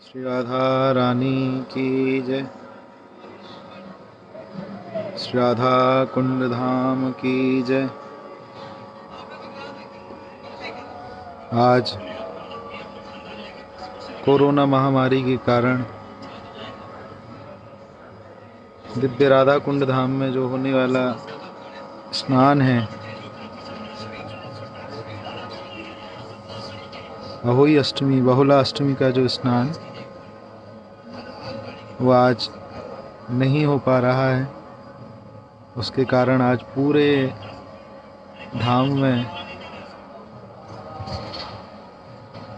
श्री राधा रानी की जय। श्री राधा कुंड धाम की जय। आज कोरोना महामारी के कारण दिव्य राधा कुंड धाम में जो होने वाला स्नान है, अहोई अष्टमी बहुला अष्टमी का जो स्नान वो आज नहीं हो पा रहा है। उसके कारण आज पूरे धाम में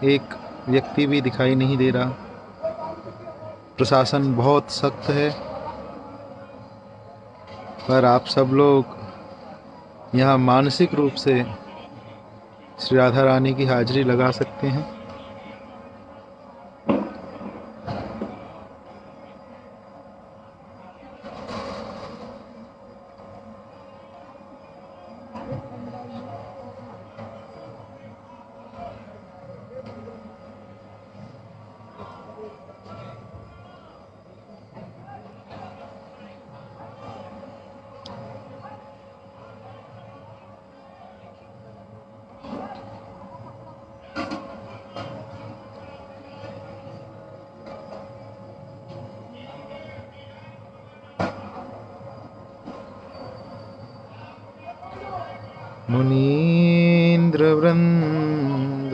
एक व्यक्ति भी दिखाई नहीं दे रहा। प्रशासन बहुत सख्त है, पर आप सब लोग यहाँ मानसिक रूप से श्री राधा रानी की हाजिरी लगा सकते हैं। मुनीन्द्र वृंद,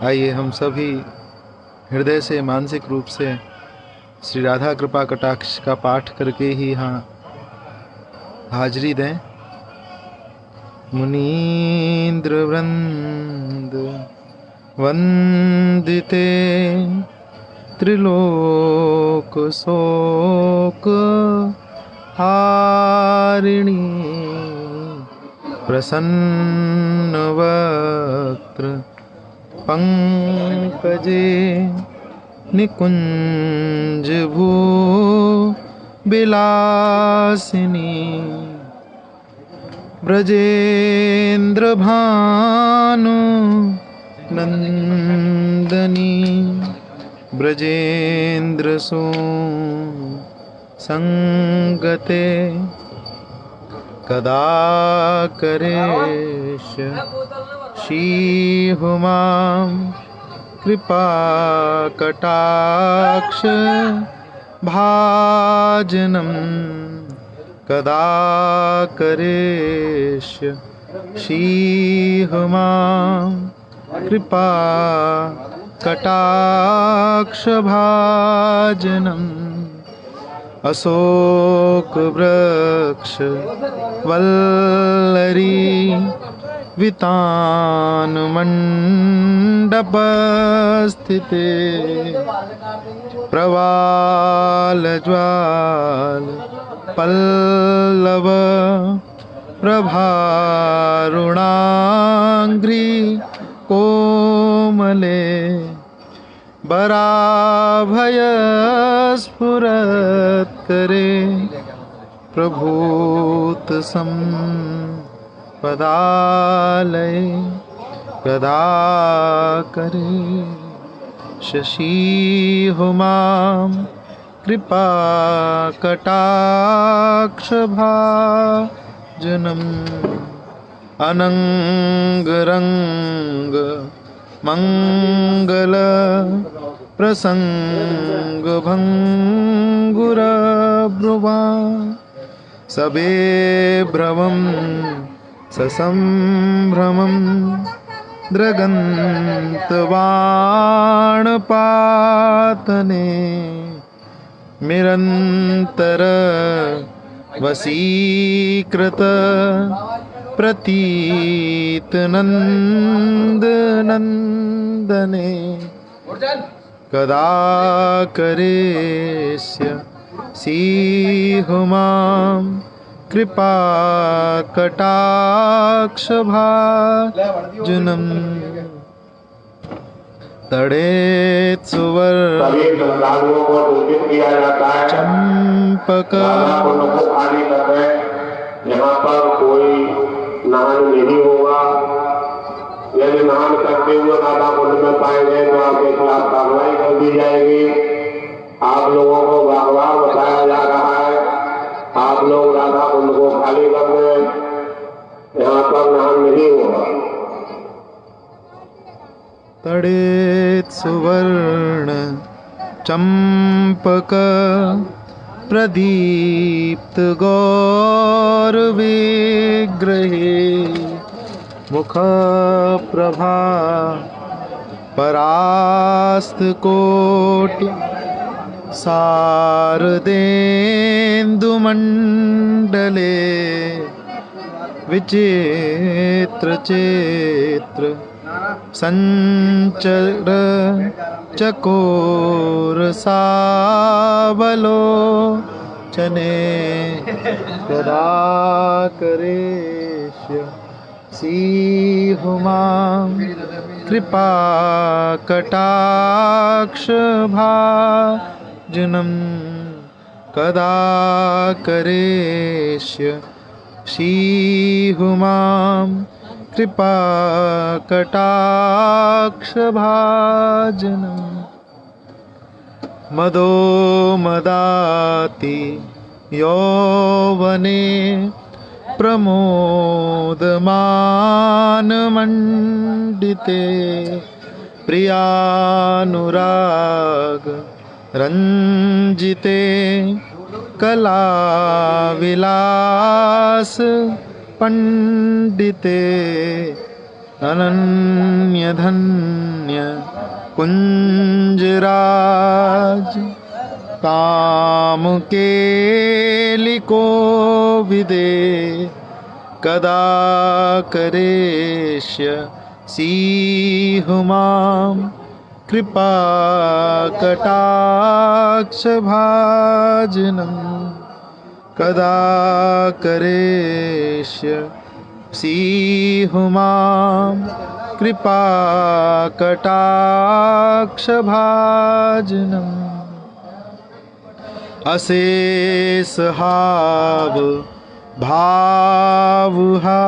आइए हम सभी हृदय से मानसिक रूप से श्री राधा कृपा कटाक्ष का पाठ करके ही यहाँ हाजिरी दें। मुनीन्द्र वृंद वंदिते त्रिलोक शोक हारिणी प्रसन्न वक्त्र पंकजे निकुंज भू विलासिनी ब्रजेंद्र भानु नंदनी ब्रजेंद्र सो संगते कदा करेश श्रीहुमां कृपा कटाक्ष भाजनम कदा करेश श्रीहुमां कृपा कटाक्ष भाजनम अशोक वृक्ष वल्लरी वितान मंडप स्थिते प्रवाल ज्वाल पल्लव प्रभारुणांग्री कोमले बराभय स्फुरत् करे प्रभूत संपदालय कदा करे शशि हुमां कृपा कटाक्ष भाजनम अनंग रंग मंगल प्रसंग भंगुर ब्रुवा सबे भ्रमं ससंभ्रमं द्रगन्तवाणपातने निरन्तर वशीकृत प्रतीत नंद नंदने कदा करेस्य सीहुमां कृपा कटाक्ष भाजनम तड़ेत सुवर्ण चंपक यहाँ पर कोई नहान नहीं होगा। यदि नहान करते हुए राधा कुंड में पाए गए तो आपके खिलाफ कार्रवाई दी जाएगी। आप लोगों को बार-बार बताया जा रहा है, आप लोग राधा कुंड को खाली कर दें, यहाँ पर नहान नहीं होगा। तड़ेत सुवर्ण चंपक प्रदीप्त गौर विग्रहे मुख प्रभा परास्त कोटि सारदेन्दु मंडले विचित्र चित्र संचर चकोर सावलोचने कदाकरेष्य सीहुमां कृपा कटाक्ष भाजनं कदाकरेष्य सीहुमां कृपा कटाक्ष भाजनं मदो मदाति यौवने प्रमोदमानमण्डिते प्रियानुराग रञ्जिते कलाविलास पंडिते अनन्यधन्य कुंजराज कामकेलिको विदे कदा करेष्य सीहुमां कृपा कटाक्ष भाजनं कदा करेष्य सीहुमां कृपा कटाक्ष भाजनं अशेष हाव भावहा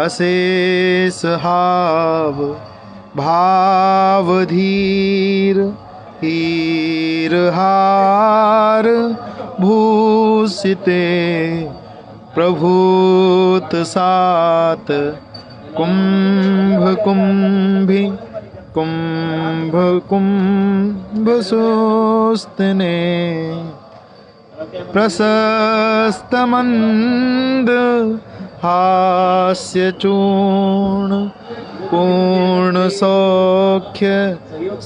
अशेष हाव भावधीर हीरहार भूषिते प्रभूत सात कुंभ कुंभी कुंभ कुंभ सुस्तने प्रशस्त मंद हास्य चूर्ण पूर्ण सौख्य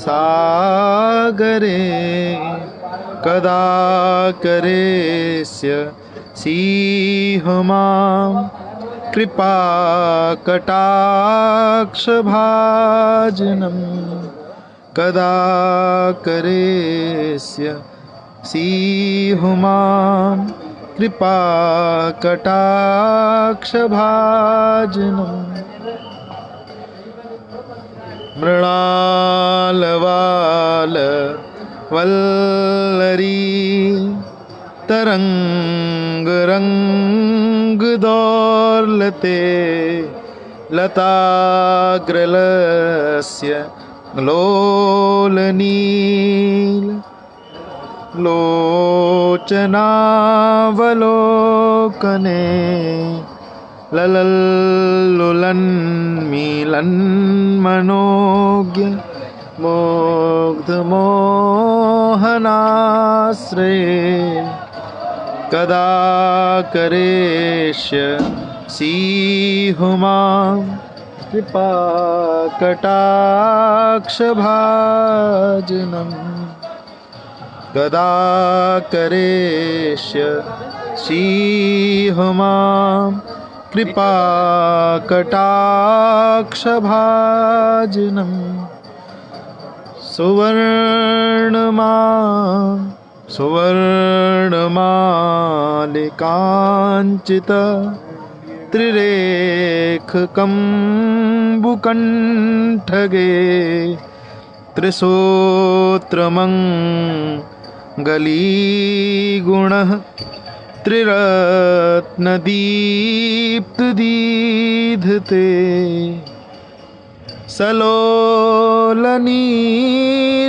सागरे कदा करेष्य सीहुमां कृपा कटाक्ष भाजनं कदा करेष्य सीहुमां कृपा कटाक्ष भाजनं मृणालवाल वल्लरी तरंग रंग दौलते लताग्रलस्य लोलनील लोचनावलोकने ललल्लुलन्मीलन्मनोज्ञ मुग्धमोहनाश्रये कदा करेष्य सीहुमां कृपा कटाक्ष भाजनं कदा करेष्य सीहुमां कृपा कटाक्ष भाजनं सुवर्णमालिकाञ्चित त्रिरेखकम्बुकण्ठगे त्रिसूत्रमङ्गलीगुणः त्रिरत्नदीप्तदीधते सलोचनावलोकने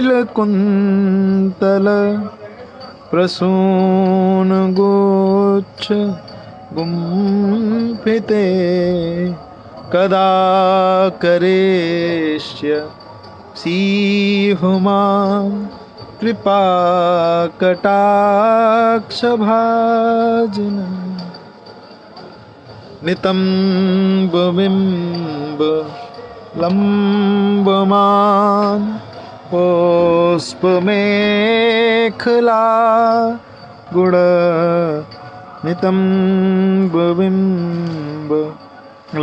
विलोलनीलकुन्तल प्रसूनगुच्छ गुम्फिते कदा करिष्यसीहुमां कृपाकटाक्षभाजनम् नितम्बबिम्ब लम्बमान् पुष्पमेखला गुण नितम्बबिम्ब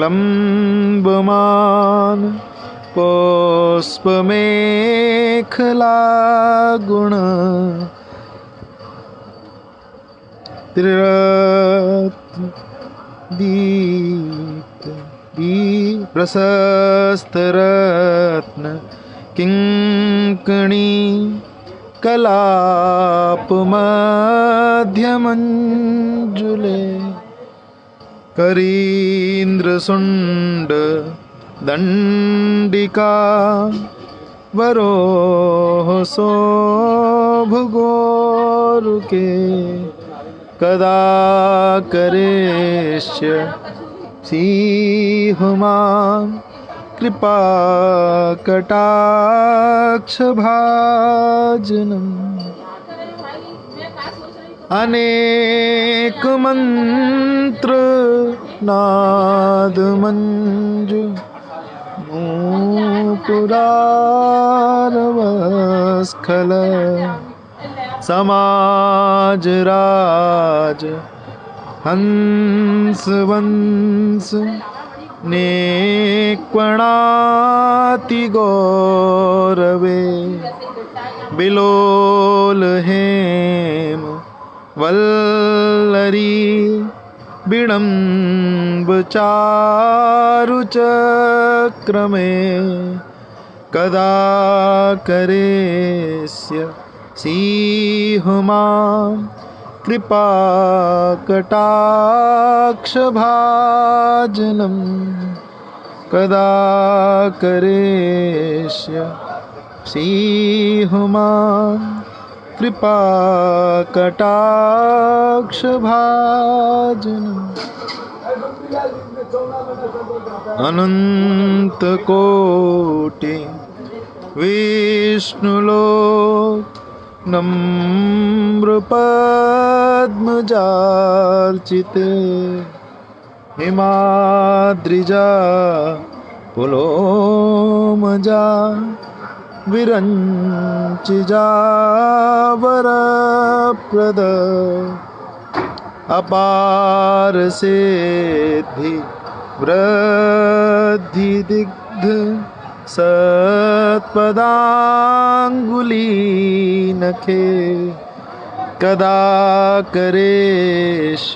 लम्बमान् पुष्पमेखला गुण त्रिरत्न दीप्त प्रशस्तरत्न किङ्कणी कलापमध्यमञ्जुले करीन्द्रशुण्ड दण्डिका वरोह शोभगोरुके कदा करिष्यसीहुमां कृपाकटाक्षभाजनम् अनेकमन्त्र नादमञ्जु नूपुरारवस्खल समाजराज हंसवंश नेक्वणातिगौरवे बिलोल हेम वल्लरी बिडम्बचारुचक्रमे कदा करिष्यसीहुमां कृपाकटाक्षभाजनम् कदा करिष्यसीहुमां कृपाकटाक्षभाजनम् अनन्तकोटि विष्णुलोक नम्रपद्मजार्चिते हिमाद्रिजा पुलोमजा विरञ्चिजा वरप्रद अपार सिद्धि वृद्धिदिग्ध सत्पदाङ्गुलीनखे कदा करिष्यसीहुमां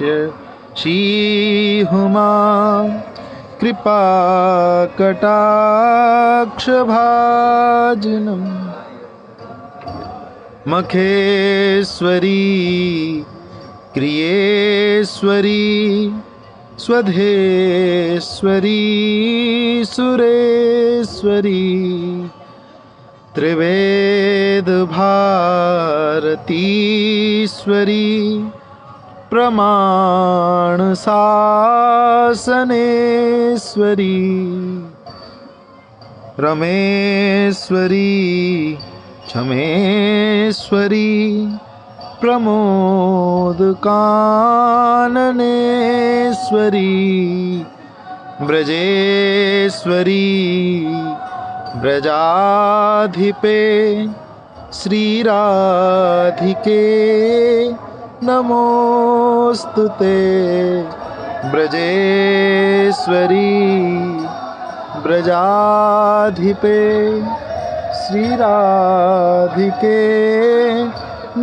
कृपाकटाक्षभाजनम् मखेश्वरी क्रियेश्वरी स्वधेश्वरी सुरेश्वरी त्रिवेद भारतीश्वरी प्रमाण शासनेश्वरी रमेश्वरी क्षमेश्वरी प्रमोद काननेश्वरी ब्रजेश्वरी ब्रजाधिपे श्रीराधिके नमोस्तुते ब्रजेश्वरी ब्रजाधिपे श्रीराधिके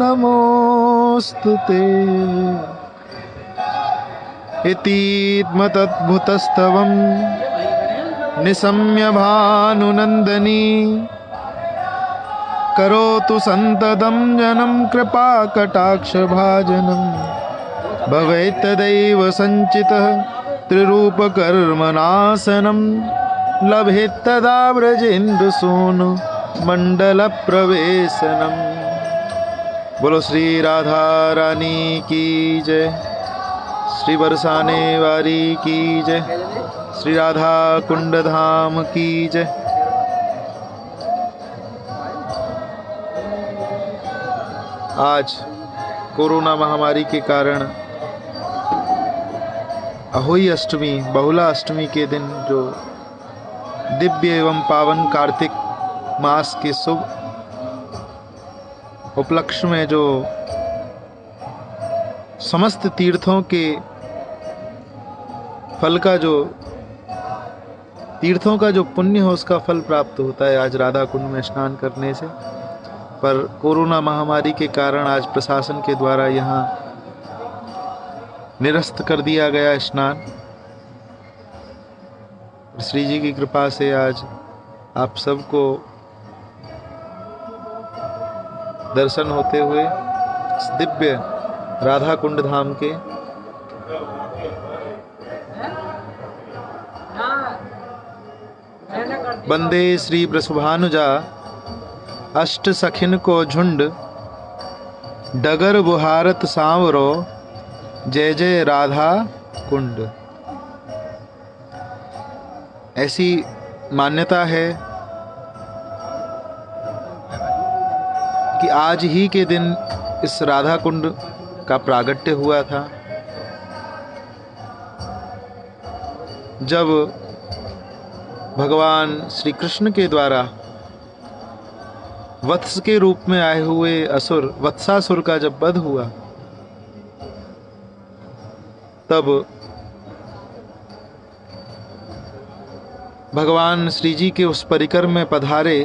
नमोस्तुते इतीत्मतद्भुतस्तवं निशम्य भानुनन्दनी करोतु सन्ततं जनं कृपाकटाक्षभाजनं भवेत् तदैव सञ्चितः त्रिरूपकर्मनाशनं लभेत्तदा ब्रजेन्द्र सोनु मंडल प्रवेशनम। बोलो श्री राधा रानी की जय, श्री बरसाने वारी की जय, श्री राधा कुंड धाम की जय। आज कोरोना महामारी के कारण अहोई अष्टमी, बहुला अष्टमी के दिन जो दिव्य एवं पावन कार्तिक मास के शुभ उपलक्ष्य में जो समस्त तीर्थों के फल का जो तीर्थों का जो पुण्य हो उसका फल प्राप्त होता है आज राधा कुंड में स्नान करने से। पर कोरोना महामारी के कारण आज प्रशासन के द्वारा यहाँ निरस्त कर दिया गया स्नान। श्री जी की कृपा से आज आप सबको दर्शन होते हुए इस दिव्य राधा कुंड धाम के बंदे श्री वृषभानुजा अष्ट सखिन को झुंड, डगर बुहारत सांवरो, जय जय राधा कुंड। ऐसी मान्यता है कि आज ही के दिन इस राधा कुंड का प्रागट्य हुआ था, जब भगवान श्री कृष्ण के द्वारा वत्स के रूप में आए हुए असुर वत्सासुर का जब वध हुआ, तब भगवान श्री जी के उस परिकर में पधारे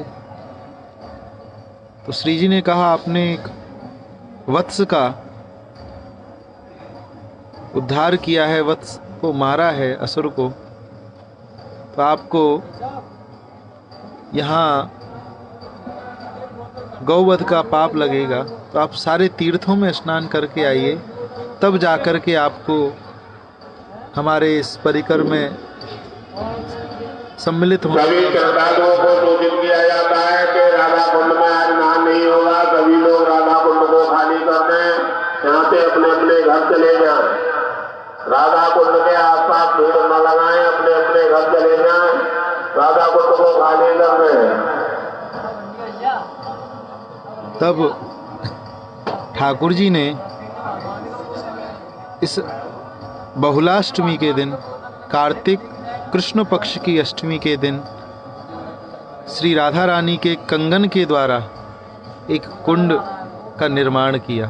तो श्री जी ने कहा, आपने एक वत्स का उद्धार किया है, वत्स को मारा है असुर को, तो आपको यहाँ गौवध का पाप लगेगा, तो आप सारे तीर्थों में स्नान करके आइए, तब जाकर के आपको हमारे इस परिकर में सम्मिलित होना। सभी श्रद्धालुओं को सूचित किया जाता है कि राधा कुंड में आज स्नान नहीं होगा। सभी लोग राधा कुंड को खाली कर दें, यहाँ से अपने अपने घर चले जाएं। राधा कुंड के आसपास भीड़ न लगाएं, अपने अपने घर चले जाएं। राधा कुंड को खाली कर दें। तब ठाकुर जी ने इस बहुलाष्टमी के दिन, कार्तिक कृष्ण पक्ष की अष्टमी के दिन, श्री राधा रानी के कंगन के द्वारा एक कुंड का निर्माण किया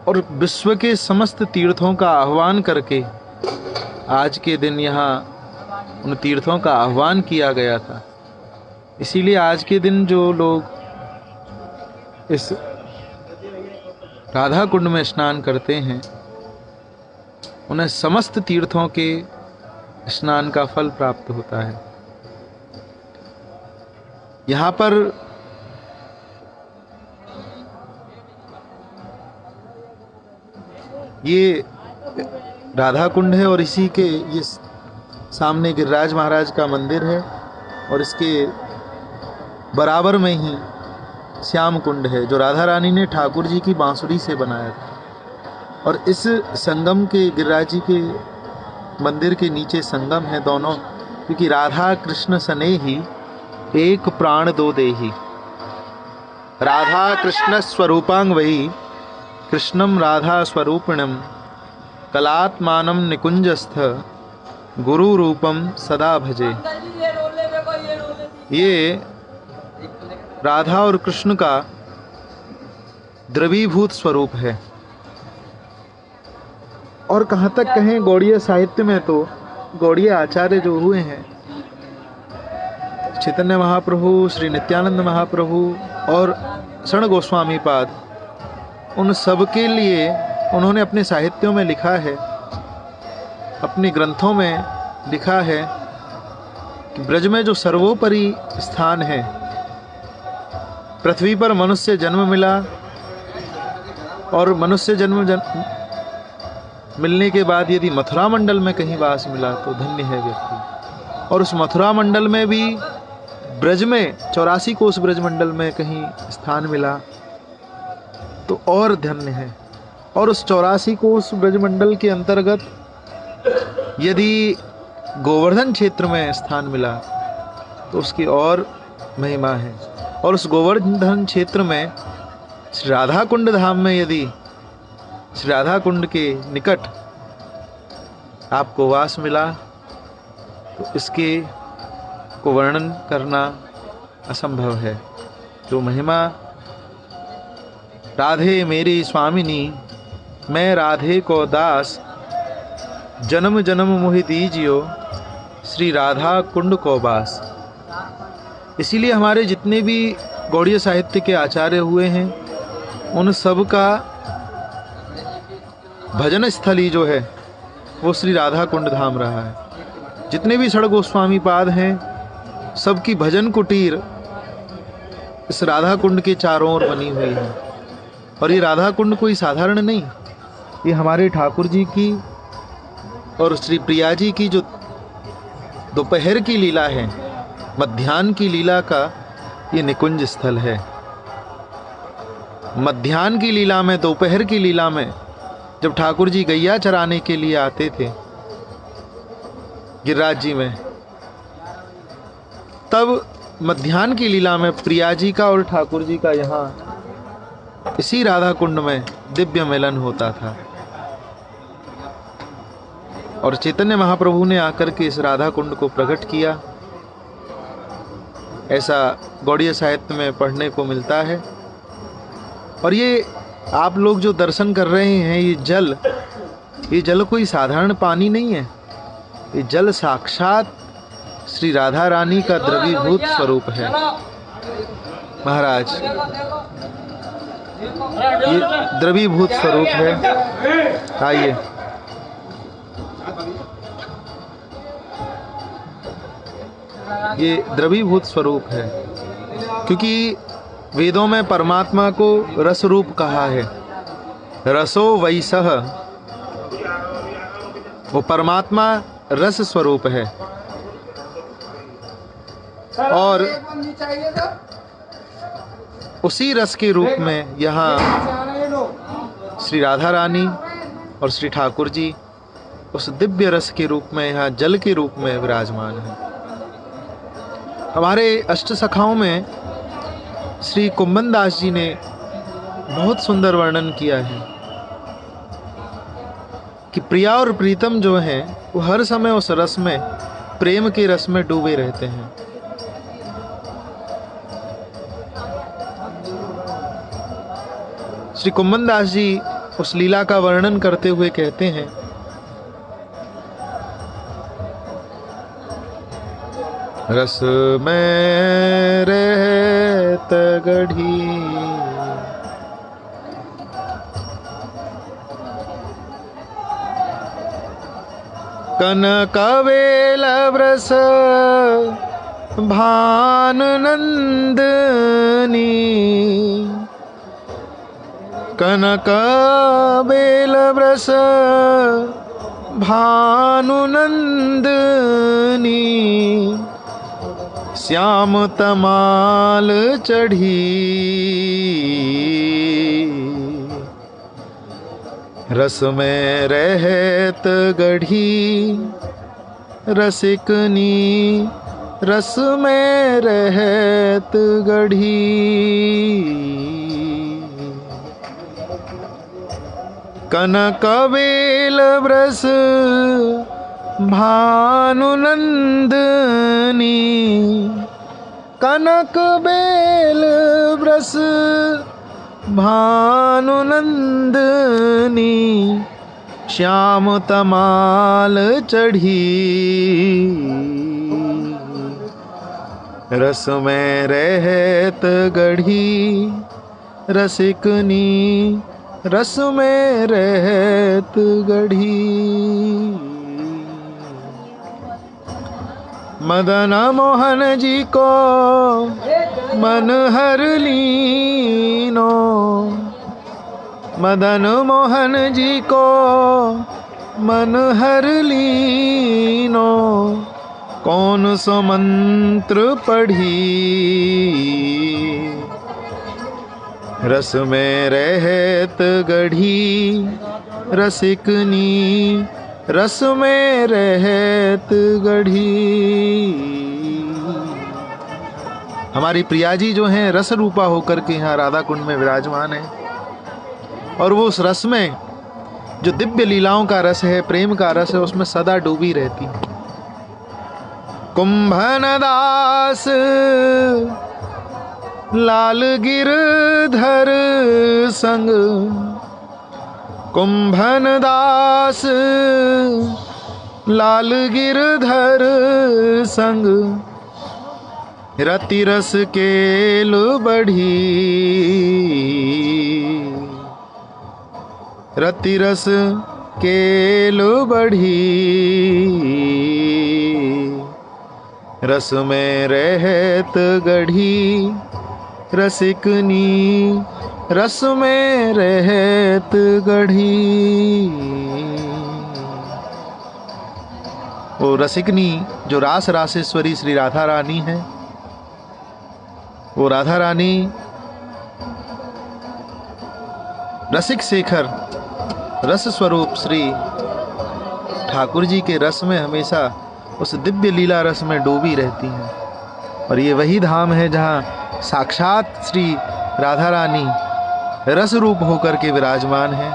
और विश्व के समस्त तीर्थों का आह्वान करके आज के दिन यहाँ उन तीर्थों का आह्वान किया गया था। इसीलिए आज के दिन जो लोग इस राधा कुंड में स्नान करते हैं, उन्हें समस्त तीर्थों के स्नान का फल प्राप्त होता है। यहाँ पर ये राधा कुंड है और इसी के ये सामने गिरिराज महाराज का मंदिर है और इसके बराबर में ही श्याम कुंड है जो राधा रानी ने ठाकुर जी की बांसुरी से बनाया था। और इस संगम के गिरिराज जी के मंदिर के नीचे संगम है दोनों, क्योंकि राधा कृष्ण सने ही एक प्राण दो देही। राधा कृष्ण स्वरूपांग वही कृष्णम राधा स्वरूपिणम, कलात्मानम निकुंजस्थ गुरु रूपम सदा भजे। ये राधा और कृष्ण का द्रवीभूत स्वरूप है। और कहाँ तक कहें, गौड़ीय साहित्य में तो गौड़ीय आचार्य जो हुए हैं, चैतन्य महाप्रभु, श्री नित्यानंद महाप्रभु और शरण गोस्वामी पाद, उन सब के लिए उन्होंने अपने साहित्यों में लिखा है, अपने ग्रंथों में लिखा है कि ब्रज में जो सर्वोपरि स्थान है, पृथ्वी पर मनुष्य जन्म मिला और मनुष्य जन्म मिलने के बाद यदि मथुरा मंडल में कहीं वास मिला तो धन्य है व्यक्ति। और उस मथुरा मंडल में भी ब्रज में 84 कोस ब्रज मंडल में कहीं स्थान मिला तो और धन्य है। और उस 84 कोस ब्रज मंडल के अंतर्गत यदि गोवर्धन क्षेत्र में स्थान मिला तो उसकी और महिमा है। और उस गोवर्धन क्षेत्र में श्री राधा कुंड धाम में यदि श्री राधा कुंड के निकट आपको वास मिला तो इसके को वर्णन करना असंभव है। जो महिमा राधे मेरी स्वामिनी, मैं राधे को दास, जन्म जन्म मोहि दीजियो, श्री राधा कुंड को बास। इसीलिए हमारे जितने भी गौड़ीय साहित्य के आचार्य हुए हैं उन सब का भजन स्थली जो है वो श्री राधा कुंड धाम रहा है। जितने भी षड़ गोस्वामी पाद हैं सबकी भजन कुटीर इस राधा कुंड के चारों ओर बनी हुई है। और ये राधा कुंड कोई साधारण नहीं, ये हमारे ठाकुर जी की और श्री प्रिया जी की जो दोपहर की लीला है, मध्याह्न की लीला का ये निकुंज स्थल है। मध्याह्न की लीला में, दोपहर की लीला में जब ठाकुर जी गैया चराने के लिए आते थे गिरिराज जी में, तब मध्याह्न की लीला में प्रिया जी का और ठाकुर जी का यहाँ इसी राधा कुंड में दिव्य मिलन होता था। और चैतन्य महाप्रभु ने आकर के इस राधा कुंड को प्रकट किया, ऐसा गौड़ीय साहित्य में पढ़ने को मिलता है। और ये आप लोग जो दर्शन कर रहे हैं, ये जल कोई साधारण पानी नहीं है, ये जल साक्षात श्री राधा रानी का द्रवीभूत स्वरूप है। महाराज, ये द्रवीभूत स्वरूप है। आइए, ये द्रवीभूत स्वरूप है, क्योंकि वेदों में परमात्मा को रस रूप कहा है। रसो वैसह, वो परमात्मा रस स्वरूप है। और उसी रस के रूप में यहाँ श्री राधा रानी और श्री ठाकुर जी उस दिव्य रस के रूप में यहाँ जल के रूप में विराजमान है। हमारे अष्ट सखाओं में श्री कुंभन दास जी ने बहुत सुंदर वर्णन किया है कि प्रिया और प्रीतम जो हैं वो हर समय उस रस में, प्रेम के रस में डूबे रहते हैं। श्री कुंभन दास जी उस लीला का वर्णन करते हुए कहते हैं, रस में रहत गढ़ी, कनकवेल व्रस भानुनंदनी, कनकवेल व्रस भानुनंदनी, श्याम तमाल चढ़ी, रस में रहत गढ़ी, रसिकनी रस में रहत गढ़ी, कनकवेल व्रस भानुनंदनी, कनकवेल व्रस भानुनंदनी, श्याम तमाल चढ़ी, रस में रहत गढ़ी, रसिकनी रस में रहत गढ़ी। मदन मोहन जी को मन हर लीनो, मदन मोहन जी को मन हर लीनो, कौन सो मंत्र पढ़ी, रस में रहत गढ़ी, रसिकनी रस में रहत गढ़ी। हमारी प्रिया जी जो हैं रस रूपा होकर के यहाँ राधा कुंड में विराजमान है, और वो उस रस में जो दिव्य लीलाओं का रस है, प्रेम का रस है, उसमें सदा डूबी रहती है। कुंभन दास लाल गिरधर संग, कुंभन दास लाल गिरधर संग, रति रस केल बढ़ी, रति रस केल बढ़ी, रस में रहत गढ़ी, रसिकनी रस में रहत गढ़ी। वो रसिकनी जो रास रासेश्वरी श्री राधा रानी है, वो राधा रानी रसिक शेखर रस स्वरूप श्री ठाकुर जी के रस में हमेशा उस दिव्य लीला रस में डूबी रहती हैं। और ये वही धाम है जहाँ साक्षात श्री राधा रानी रस रूप होकर के विराजमान है।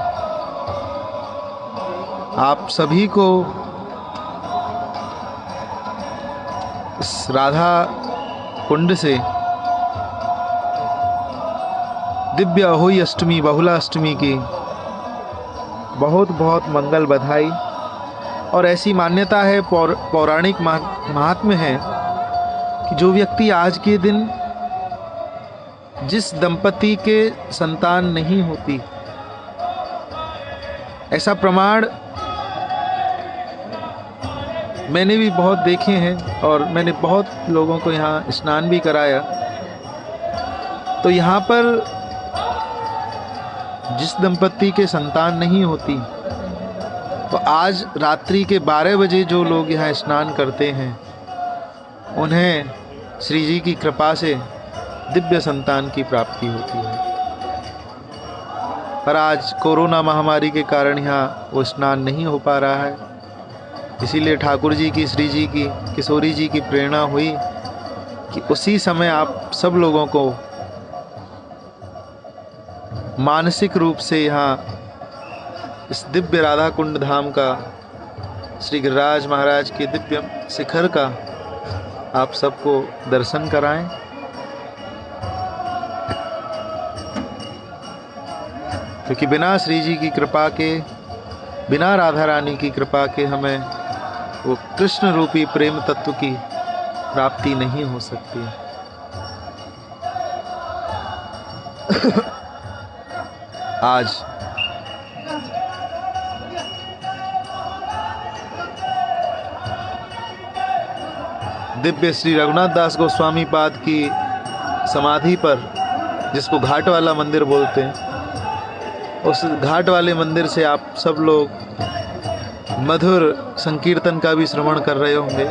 आप सभी को इस राधा कुंड से दिव्य अहोई अष्टमी बहुला अष्टमी की बहुत बहुत मंगल बधाई। और ऐसी मान्यता है, पौराणिक महात्म्य है कि जो व्यक्ति आज के दिन जिस दंपति के संतान नहीं होती, ऐसा प्रमाण मैंने भी बहुत देखे हैं और मैंने बहुत लोगों को यहाँ स्नान भी कराया। तो यहाँ पर जिस दंपति के संतान नहीं होती, तो आज रात्रि के 12 बजे जो लोग यहाँ स्नान करते हैं, उन्हें श्री जी की कृपा से दिव्य संतान की प्राप्ति होती है। पर आज कोरोना महामारी के कारण यहाँ वो स्नान नहीं हो पा रहा है। इसीलिए ठाकुर जी की, श्री जी की, किशोरी जी की प्रेरणा हुई कि उसी समय आप सब लोगों को मानसिक रूप से यहाँ इस दिव्य राधा कुंड धाम का, श्री गिरिराज महाराज के दिव्य शिखर का आप सबको दर्शन कराएं। क्योंकि बिना श्री जी की कृपा के, बिना राधा रानी की कृपा के हमें वो कृष्ण रूपी प्रेम तत्व की प्राप्ति नहीं हो सकती। आज दिव्य श्री रघुनाथ दास गोस्वामी पाद की समाधि पर, जिसको घाट वाला मंदिर बोलते हैं, उस घाट वाले मंदिर से आप सब लोग मधुर संकीर्तन का भी श्रवण कर रहे होंगे।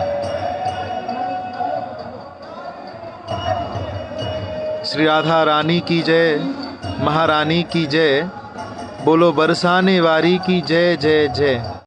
श्री राधा रानी की जय, महारानी की जय, बोलो बरसाने वारी की जय जय जय।